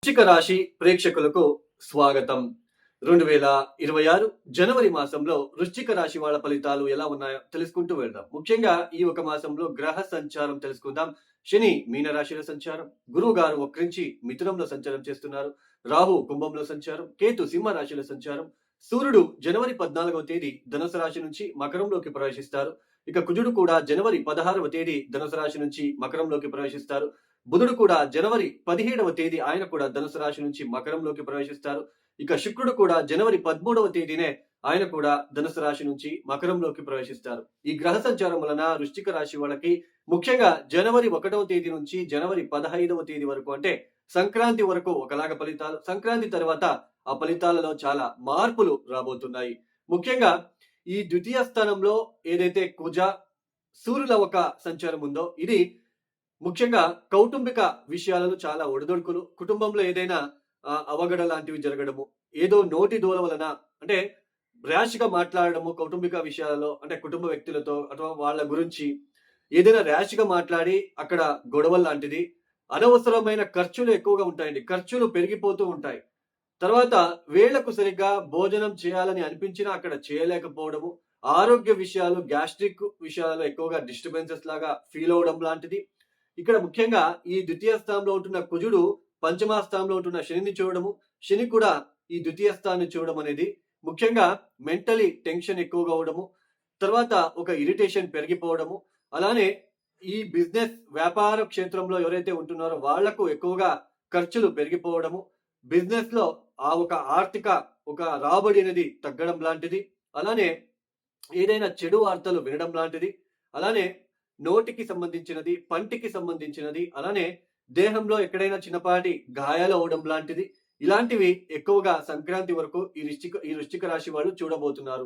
వృశ్చిక రాశి ప్రేక్షకులకు స్వాగతం. 2026 జనవరి మాసంలో వృశ్చిక రాశి వాళ్ళ ఫలితాలు ఎలా ఉన్నాయో తెలుసుకుంటూ వెళ్దాం. ముఖ్యంగా ఈ ఒక మాసంలో గ్రహ సంచారం తెలుసుకుందాం. శని మీన రాశిలో సంచారం, గురువు గారు వక్రించి మిథునంలో సంచారం చేస్తున్నారు, రాహు కుంభంలో సంచారం, కేతు సింహ రాశిలో సంచారం, సూర్యుడు జనవరి 14వ తేదీ ధనుసు రాశి నుంచి మకరంలోకి ప్రవేశిస్తారు. ఇక కుజుడు కూడా జనవరి 16వ తేదీ ధనుసు రాశి నుంచి మకరంలోకి ప్రవేశిస్తారు. బుధుడు కూడా జనవరి 17వ తేదీ ఆయన కూడా ధనుసు రాశి నుంచి మకరంలోకి ప్రవేశిస్తారు. ఇక శుక్రుడు కూడా జనవరి 13వ తేదీనే ఆయన కూడా ధనుసు రాశి నుంచి మకరంలోకి ప్రవేశిస్తారు. ఈ గ్రహ సంచారం వలన వృశ్చిక రాశి వాళ్ళకి ముఖ్యంగా జనవరి 1వ తేదీ నుంచి జనవరి 15వ తేదీ వరకు, అంటే సంక్రాంతి వరకు ఒకలాగా ఫలితాలు, సంక్రాంతి తర్వాత ఆ ఫలితాలలో చాలా మార్పులు రాబోతున్నాయి. ముఖ్యంగా ఈ ద్వితీయ స్థానంలో ఏదైతే కుజ సూర్యుల ఒక సంచారం ఉందో ఇది ముఖ్యంగా కౌటుంబిక విషయాలలో చాలా ఒడిదొడుకులు, కుటుంబంలో ఏదైనా అవగడ లాంటివి జరగడము, ఏదో నోటి దూల వలన, అంటే ర్యాష్ గా మాట్లాడడము కౌటుంబిక విషయాలలో, అంటే కుటుంబ వ్యక్తులతో అథవా వాళ్ళ గురించి ఏదైనా ర్యాష్ గా మాట్లాడి అక్కడ గొడవలు లాంటిది, అనవసరమైన ఖర్చులు ఎక్కువగా ఉంటాయండి. ఖర్చులు పెరిగిపోతూ ఉంటాయి. తర్వాత వేళ్లకు సరిగ్గా భోజనం చేయాలని అనిపించినా అక్కడ చేయలేకపోవడము, ఆరోగ్య విషయాలు గ్యాస్ట్రిక్ విషయాలలో ఎక్కువగా డిస్టర్బెన్సెస్ లాగా ఫీల్ అవడం లాంటిది. ఇక్కడ ముఖ్యంగా ఈ ద్వితీయ స్థానంలో ఉంటున్న కుజుడు పంచమ స్థానంలో ఉంటున్న శనిని చూడడము, శని కూడా ఈ ద్వితీయ స్థానాన్ని చూడడం అనేది ముఖ్యంగా మెంటలీ టెన్షన్ ఎక్కువగా అవడము, తర్వాత ఒక ఇరిటేషన్ పెరిగిపోవడము, అలానే ఈ బిజినెస్ వ్యాపార క్షేత్రంలో ఎవరైతే ఉంటున్నారో వాళ్లకు ఎక్కువగా ఖర్చులు పెరిగిపోవడము, బిజినెస్ లో ఆ ఒక ఆర్థిక ఒక రాబడి అనేది తగ్గడం లాంటిది, అలానే ఏదైనా చెడు వార్తలు వినడం లాంటిది, అలానే నోటికి సంబంధించినది, పంటికి సంబంధించినది, అలానే దేహంలో ఎక్కడైనా చిన్నపాటి గాయాలు అవడం లాంటిది, ఇలాంటివి ఎక్కువగా సంక్రాంతి వరకు ఈ వృశ్చిక రాశి వాళ్ళు చూడబోతున్నారు.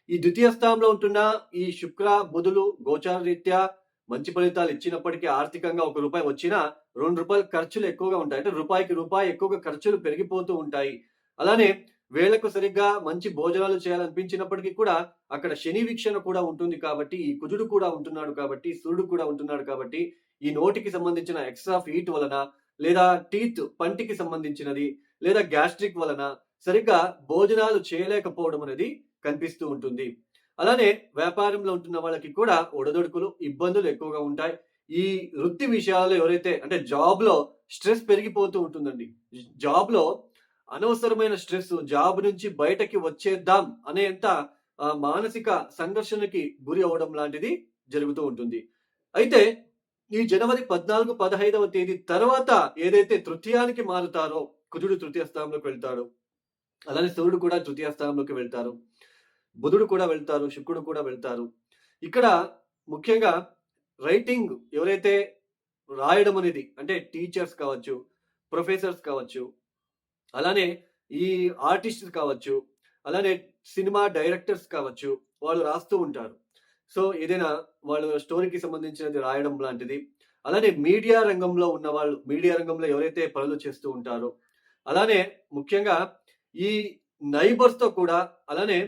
ఈ ద్వితీయ స్థానంలో ఉంటున్న ఈ శుక్ర బుధులు గోచార రీత్యా మంచి ఫలితాలు ఇచ్చినప్పటికీ ఆర్థికంగా ₹1 వచ్చినా ₹2 ఖర్చులు ఎక్కువగా ఉంటాయి. అంటే రూపాయికి రూపాయి ఎక్కువగా ఖర్చులు పెరిగిపోతూ ఉంటాయి. అలానే వేళకు సరిగ్గా మంచి భోజనాలు చేయాలనిపించినప్పటికీ కూడా అక్కడ శని వీక్షణ కూడా ఉంటుంది కాబట్టి, ఈ కుజుడు కూడా ఉంటున్నాడు కాబట్టి, సూర్యుడు కూడా ఉంటున్నాడు కాబట్టి, ఈ నోటికి సంబంధించిన ఎక్స్ట్రా హీట్ వలన, లేదా టీత్ పంటికి సంబంధించినది, లేదా గ్యాస్ట్రిక్ వలన సరిగ్గా భోజనాలు చేయలేకపోవడం అనేది కనిపిస్తూ ఉంటుంది. అలానే వ్యాపారంలో ఉంటున్న వాళ్ళకి కూడా ఒడదొడుకులు ఇబ్బందులు ఎక్కువగా ఉంటాయి. ఈ వృత్తి విషయాల్లో ఎవరైతే, అంటే జాబ్ లో స్ట్రెస్ పెరిగిపోతూ ఉంటుందండి. జాబ్ లో అనవసరమైన స్ట్రెస్, జాబ్ నుంచి బయటకి వచ్చేద్దాం అనేంత మానసిక సంఘర్షణకి గురి అవ్వడం లాంటిది జరుగుతూ ఉంటుంది. అయితే ఈ జనవరి 14, 15వ తేదీ తర్వాత ఏదైతే తృతీయానికి మారుతారో, కుజుడు తృతీయ స్థానంలోకి వెళ్తాడు, అలానే సూర్యుడు కూడా తృతీయ స్థానంలోకి వెళ్తారు, బుధుడు కూడా వెళ్తారు, శుక్రుడు కూడా వెళ్తారు. ఇక్కడ ముఖ్యంగా రైటింగ్ ఎవరైతే రాయడం అనేది, అంటే టీచర్స్ కావచ్చు, ప్రొఫెసర్స్ కావచ్చు, అలానే ఈ ఆర్టిస్ట్స్ కావచ్చు, అలానే సినిమా డైరెక్టర్స్ కావచ్చు, వాళ్ళు రాస్తూ ఉంటారు. సో ఏదైనా వాళ్ళు స్టోరీకి సంబంధించినది రాయడం లాంటిది, అలానే మీడియా రంగంలో ఉన్న వాళ్ళు, మీడియా రంగంలో ఎవరైతే పనులు చేస్తూ ఉంటారో, అలానే ముఖ్యంగా ఈ నైబర్స్తో కూడా, అలానే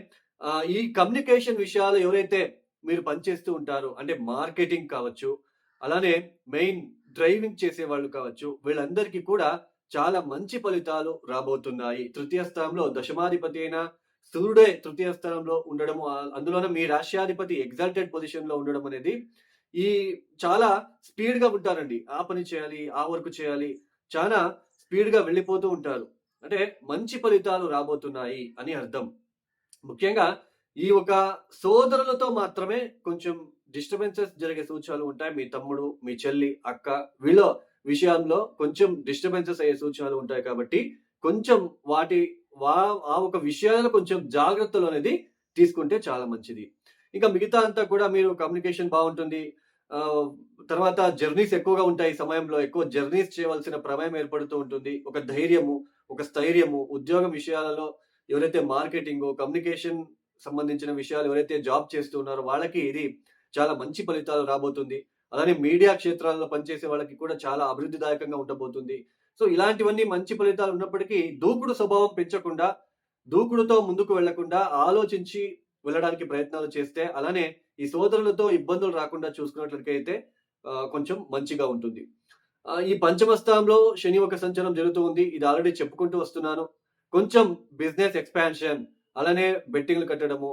ఈ కమ్యూనికేషన్ విషయాలు ఎవరైతే మీరు పనిచేస్తూ ఉంటారో, అంటే మార్కెటింగ్ కావచ్చు, అలానే మెయిన్ డ్రైవింగ్ చేసే వాళ్ళు కావచ్చు, వీళ్ళందరికీ కూడా చాలా మంచి ఫలితాలు రాబోతున్నాయి. తృతీయ స్థానంలో దశమాధిపతి అయిన సూర్యుడే తృతీయ స్థానంలో ఉండడము, అందులోనే మీ రాష్ట్రాధిపతి ఎగ్జాల్టెడ్ పొజిషన్ లో ఉండడం అనేది ఈ చాలా స్పీడ్ గా ఉంటారండి. ఆ పని చేయాలి, ఆ వర్క్ చేయాలి, చాలా స్పీడ్ గా వెళ్ళిపోతూ ఉంటారు. అంటే మంచి ఫలితాలు రాబోతున్నాయి అని అర్థం. ముఖ్యంగా ఈ ఒక సోదరులతో మాత్రమే కొంచెం డిస్టర్బెన్సెస్ జరిగే సూచనలు ఉంటాయి. మీ తమ్ముడు, మీ చెల్లి, అక్క వీళ్ళ విషయంలో కొంచెం డిస్టర్బెన్సెస్ అయ్యే సూచనలు ఉంటాయి కాబట్టి కొంచెం ఆ ఒక విషయాలను కొంచెం జాగ్రత్తలు అనేది తీసుకుంటే చాలా మంచిది. ఇంకా మిగతా అంతా కూడా మీరు కమ్యూనికేషన్ బాగుంటుంది. తర్వాత జర్నీస్ ఎక్కువగా ఉంటాయి. ఈ సమయంలో ఎక్కువ జర్నీస్ చేయవలసిన ప్రమేయం ఏర్పడుతూ ఉంటుంది. ఒక ధైర్యము, ఒక స్థైర్యము, ఉద్యోగం విషయాలలో ఎవరైతే మార్కెటింగ్, కమ్యూనికేషన్ సంబంధించిన విషయాలు ఎవరైతే జాబ్ చేస్తూ ఉన్నారో వాళ్ళకి ఇది చాలా మంచి ఫలితాలు రాబోతుంది. అలానే మీడియా క్షేత్రాల్లో పనిచేసే వాళ్ళకి కూడా చాలా అభివృద్ధిదాయకంగా ఉండబోతుంది. సో ఇలాంటివన్నీ మంచి ఫలితాలు ఉన్నప్పటికీ దూకుడు స్వభావం పెంచకుండా, దూకుడుతో ముందుకు వెళ్లకుండా ఆలోచించి వెళ్ళడానికి ప్రయత్నాలు చేస్తే, అలానే ఈ సోదరులతో ఇబ్బందులు రాకుండా చూసుకున్నట్లయితే కొంచెం మంచిగా ఉంటుంది. ఈ పంచమ స్థానంలో శని ఒక సంచారం జరుగుతూ ఉంది. ఇది ఆల్రెడీ చెప్పుకుంటూ వస్తున్నాను. కొంచెం బిజినెస్ ఎక్స్‌పాన్షన్, అలానే బెట్టింగ్‌లు కట్టడము,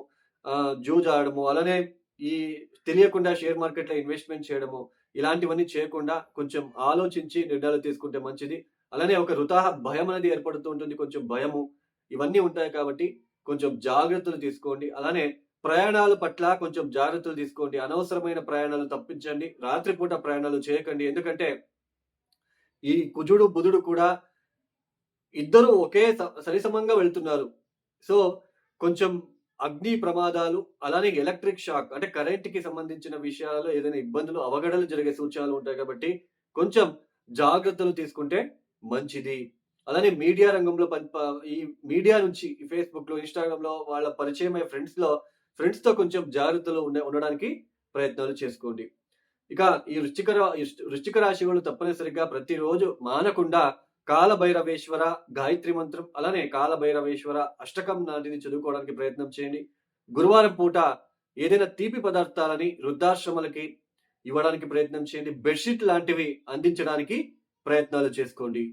జూజ్ ఆడడము, అలానే ఈ తెలియకుండా షేర్ మార్కెట్‌లో ఇన్వెస్ట్‌మెంట్ చేయడము, ఇలాంటివన్నీ చేయకుండా కొంచెం ఆలోచించి నిర్ణయాలు తీసుకుంటే మంచిది. అలానే ఒక భయం అనేది ఏర్పడుతూ ఉంటుంది. కొంచెం భయము, ఇవన్నీ ఉంటాయి కాబట్టి కొంచెం జాగ్రత్తలు తీసుకోండి. అలానే ప్రయాణాల పట్ల కొంచెం జాగ్రత్తలు తీసుకోండి. అనవసరమైన ప్రయాణాలు తప్పించండి. రాత్రిపూట ప్రయాణాలు చేయకండి. ఎందుకంటే ఈ కుజుడు, బుధుడు కూడా ఇద్దరు ఒకే సరిసమంగా వెళ్తున్నారు. సో, కొంచెం అగ్ని ప్రమాదాలు, అలానే ఎలక్ట్రిక్ షాక్ అంటే కరెంట్‌కి సంబంధించిన విషయాలలో ఏదైనా ఇబ్బందులు, అవఘడలు జరిగే సూచనలు ఉంటాయి కాబట్టి, కొంచెం జాగ్రత్తలు తీసుకుంటే మంచిది. అలానే మీడియా రంగంలో ఈ మీడియా నుంచి ఈ ఫేస్‌బుక్‌లో, ఇన్‌స్టాగ్రామ్‌లో వాళ్ళ పరిచయమయ్యే ఫ్రెండ్స్‌తో కొంచెం జాగ్రత్తలు ఉండడానికి ప్రయత్నాలు చేసుకోండి. ఇక ఈ వృశ్చిక రాశి వాళ్ళు తప్పనిసరిగా ప్రతిరోజు మానకుండా కాలభైరవేశ్వర గాయత్రి మంత్రం, అలానే కాలభైరవేశ్వర అష్టకం లాంటిది చదువుకోవడానికి ప్రయత్నం చేయండి. గురువారం పూట ఏదైనా తీపి పదార్థాలని వృద్ధాశ్రమాలకి ఇవ్వడానికి ప్రయత్నం చేయండి. బెడ్‌షీట్ లాంటివి అందించడానికి ప్రయత్నాలు చేసుకోండి.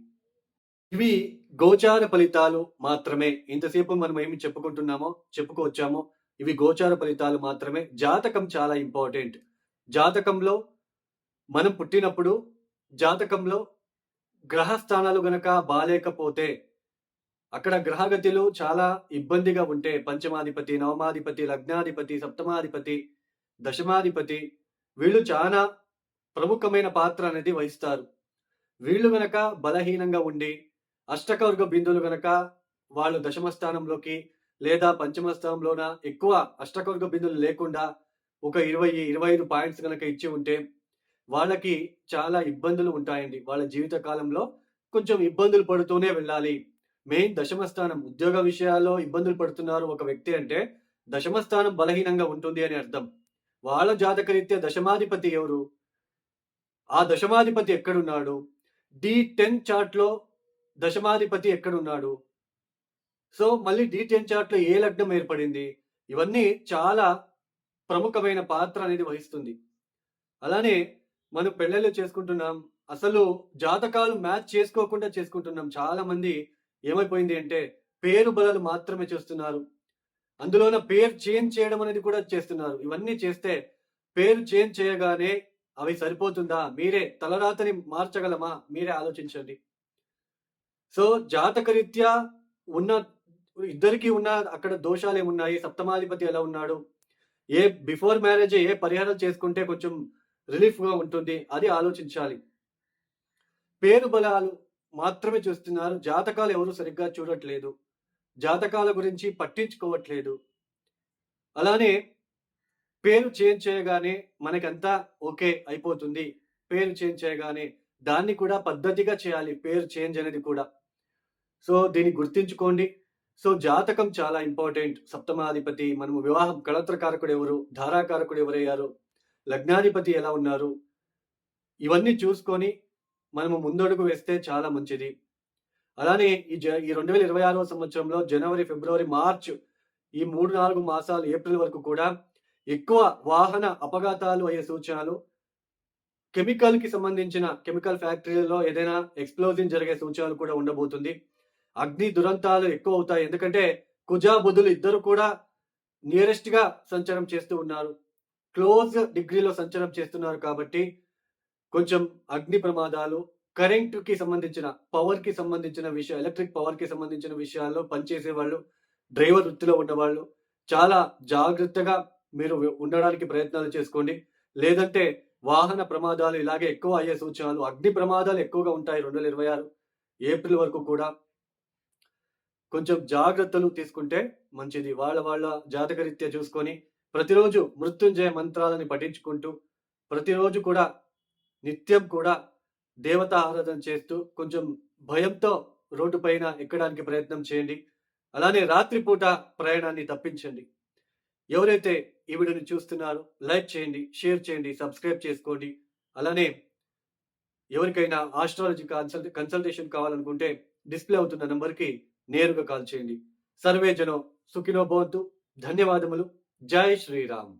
ఇవి గోచార ఫలితాలు మాత్రమే. ఇంతసేపు మనం ఏమి చెప్పుకొచ్చామో ఇవి గోచార ఫలితాలు మాత్రమే. జాతకం చాలా ఇంపార్టెంట్. జాతకంలో మనం పుట్టినప్పుడు జాతకంలో గ్రహస్థానాలు గనక బాలేకపోతే, అక్కడ గ్రహగతులు చాలా ఇబ్బందిగా ఉంటే, పంచమాధిపతి, నవమాధిపతి, లగ్నాధిపతి, సప్తమాధిపతి, దశమాధిపతి వీళ్ళు చాలా ప్రముఖమైన పాత్ర అనేది వహిస్తారు. వీళ్ళు గనక బలహీనంగా ఉండి, అష్టకవర్గ బిందువులు గనక వాళ్ళు దశమ స్థానంలోకి లేదా పంచమ స్థానంలోన ఎక్కువ అష్టకవర్గ బిందువులు లేకుండా ఒక 20, 25 పాయింట్స్ గనక ఇచ్చి ఉంటే వాళ్ళకి చాలా ఇబ్బందులు ఉంటాయండి. వాళ్ళ జీవిత కాలంలో కొంచెం ఇబ్బందులు పడుతూనే వెళ్ళాలి. మెయిన్ దశమ స్థానం ఉద్యోగ విషయాల్లో ఇబ్బందులు పడుతున్నారు ఒక వ్యక్తి అంటే, దశమ స్థానం బలహీనంగా ఉంటుంది అని అర్థం. వాళ్ళ జాతకరీత్యా దశమాధిపతి ఎవరు? ఆ దశమాధిపతి ఎక్కడున్నాడు? D10 చార్ట్‌లో దశమాధిపతి ఎక్కడున్నాడు? సో, మళ్ళీ D10 చార్ట్‌లో ఏ లగ్నం ఏర్పడింది? ఇవన్నీ చాలా ప్రముఖమైన పాత్ర అనేది వహిస్తుంది. అలానే మనం పెళ్ళిళ్ళు చేసుకుంటున్నాం. అసలు జాతకాలు మ్యాచ్ చేసుకోకుండా చేసుకుంటున్నాం. చాలా మంది ఏమైపోయింది అంటే, పేరు బలాలు మాత్రమే చూస్తున్నారు. అందులోన పేరు చేంజ్ చేయడం అనేది కూడా చేస్తున్నారు. ఇవన్నీ చేస్తే పేరు చేంజ్ చేయగానే అవి సరిపోతుందా? మీరే తలరాతని మార్చగలమా? మీరే ఆలోచించండి. సో, జాతకరీత్యా ఉన్న ఇద్దరికీ ఉన్న అక్కడ దోషాలేమున్నాయి? సప్తమాధిపతి ఎలా ఉన్నాడు? బిఫోర్ మ్యారేజే ఏ పరిహారం చేసుకుంటే కొంచెం రిలీఫ్‌గా ఉంటుంది. అది ఆలోచించాలి. పేరు బలాలు మాత్రమే చూస్తున్నారు. జాతకాలు ఎవరు సరిగ్గా చూడట్లేదు. జాతకాల గురించి పట్టించుకోవట్లేదు. అలానే పేరు చేంజ్ చేయగానే మనకంతా ఓకే అయిపోతుంది. పేరు చేంజ్ చేయగానే దాన్ని కూడా పద్ధతిగా చేయాలి. పేరు చేంజ్ అనేది కూడా. సో, దీన్ని గుర్తుంచుకోండి. సో, జాతకం చాలా ఇంపార్టెంట్. సప్తమాధిపతి, మనము వివాహం కళత్రకారకుడు ఎవరు? ధారాకారకుడు ఎవరయ్యారు? లగ్నాధిపతి ఎలా ఉన్నారు? ఇవన్నీ చూసుకొని మనము ముందడుగు వేస్తే చాలా మంచిది. అలానే ఈ 2026వ సంవత్సరంలో జనవరి, ఫిబ్రవరి, మార్చ్ ఈ 3, 4 మాసాలు ఏప్రిల్ వరకు కూడా ఎక్కువ వాహన అపఘాతాలు అయ్యే సూచనలు, కెమికల్‌కి సంబంధించిన కెమికల్ ఫ్యాక్టరీలలో ఏదైనా ఎక్స్‌ప్లోజన్ జరిగే సూచనలు కూడా ఉండబోతుంది. అగ్ని దురంతాలు ఎక్కువవుతాయి. ఎందుకంటే కుజ, బుధులు ఇద్దరు కూడా నియరెస్ట్‌గా సంచారం చేస్తూ ఉన్నారు. క్లోజ్ డిగ్రీలో సంచారం చేస్తున్నారు కాబట్టి కొంచెం అగ్ని ప్రమాదాలు, కరెంట్‌కి సంబంధించిన, పవర్‌కి సంబంధించిన ఎలక్ట్రిక్ పవర్‌కి సంబంధించిన విషయాల్లో పనిచేసేవాళ్ళు, డ్రైవర్ వృత్తిలో ఉన్నవాళ్ళు చాలా జాగ్రత్తగా మీరు ఉండడానికి ప్రయత్నాలు చేసుకోండి. లేదంటే వాహన ప్రమాదాలు ఇలాగే ఎక్కువ అయ్యే సూచనలు, అగ్ని ప్రమాదాలు ఎక్కువగా ఉంటాయి 2026 ఏప్రిల్ వరకు కూడా. కొంచెం జాగ్రత్తలు తీసుకుంటే మంచిది. వాళ్ళ జాతకరీత్యా చూసుకొని ప్రతిరోజు మృత్యుంజయ మంత్రాలని పఠించుకుంటూ, ప్రతిరోజు కూడా నిత్యం కూడా దేవతా ఆరాధన చేస్తూ కొంచెం భయంతో రోడ్డు పైన ఎక్కడానికి ప్రయత్నం చేయండి. అలానే రాత్రిపూట ప్రయాణాన్ని తప్పించండి. ఎవరైతే ఈ వీడియోని చూస్తున్నారో లైక్ చేయండి, షేర్ చేయండి, సబ్స్క్రైబ్ చేసుకోండి. అలానే ఎవరికైనా ఆస్ట్రాలజీ కన్సల్టేషన్ కావాలనుకుంటే డిస్ప్లే అవుతున్న నంబర్‌కి నేరుగా కాల్ చేయండి. సర్వే జనం సుఖినో భవంతు. ధన్యవాదములు. జై శ్రీరామ్.